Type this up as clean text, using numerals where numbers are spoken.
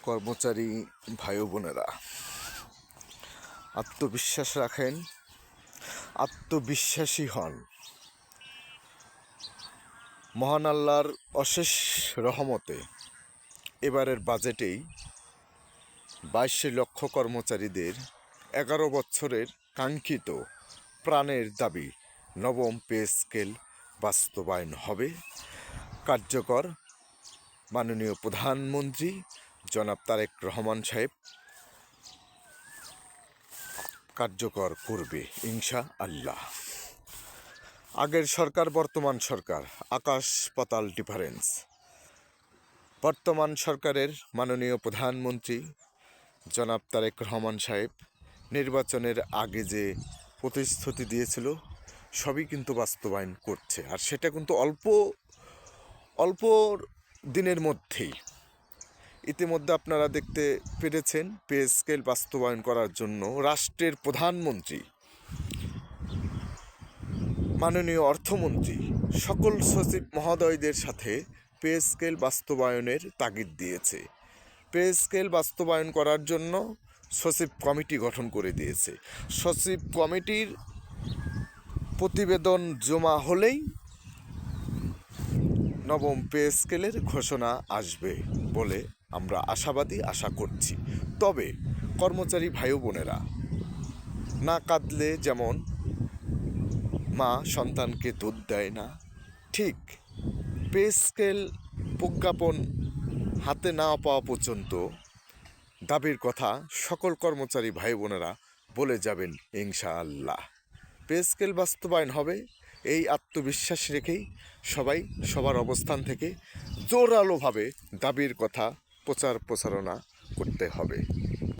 কর্মচারী ভাই বোনেরা, আত্মবিশ্বাস রাখেন, আত্মবিশ্বাসী হন। মহান আল্লাহর অশেষ রহমতে এবারের বাজেটেই 22 লক্ষ কর্মচারীদের 11 বছরের কাঙ্ক্ষিত প্রাণের দাবি নবম পে স্কেল বাস্তবায়ন হবে। কার্যকর মাননীয় প্রধানমন্ত্রী জনাব তারেক রহমান সাহেব কার্যকর করবে ইনশাআল্লাহ। আগের সরকার বর্তমান সরকার আকাশ পাতাল ডিফারেন্স। বর্তমান সরকারের মাননীয় প্রধানমন্ত্রী জনাব তারেক রহমান সাহেব নির্বাচনের আগে যে প্রতিশ্রুতি দিয়েছিল সবই কিন্তু বাস্তবায়ন করছে, আর সেটা কিন্তু অল্প দিনের মধ্যেই। ইতিমধ্যে আপনারা দেখতে পেরেছেন, পে স্কেল বাস্তবায়ন করার জন্য রাষ্ট্রের প্রধানমন্ত্রী, মাননীয় অর্থমন্ত্রী সকল সচিব মহোদয়দের সাথে পে স্কেল বাস্তবায়নের তাগিদ দিয়েছে। পে স্কেল বাস্তবায়ন করার জন্য সচিব কমিটি গঠন করে দিয়েছে। সচিব কমিটির প্রতিবেদন জমা হলেই নবম পে স্কেলের ঘোষণা আসবে বলে আমরা আশাবাদী, আশা করছি। তবে কর্মচারী ভাই বোনেরা, না কাঁদলে যেমন মা সন্তানকে দুধ দেয় না, ঠিক পে স্কেল প্রজ্ঞাপন হাতে না পাওয়া পর্যন্ত দাবির কথা সকল কর্মচারী ভাই বোনেরা বলে যাবেন ইনশাআল্লাহ। পে স্কেল বাস্তবায়ন হবে, এই আত্মবিশ্বাস রেখেই সবাই সবার অবস্থান থেকে জোরালোভাবে দাবির কথা প্রচারণা করতে হবে।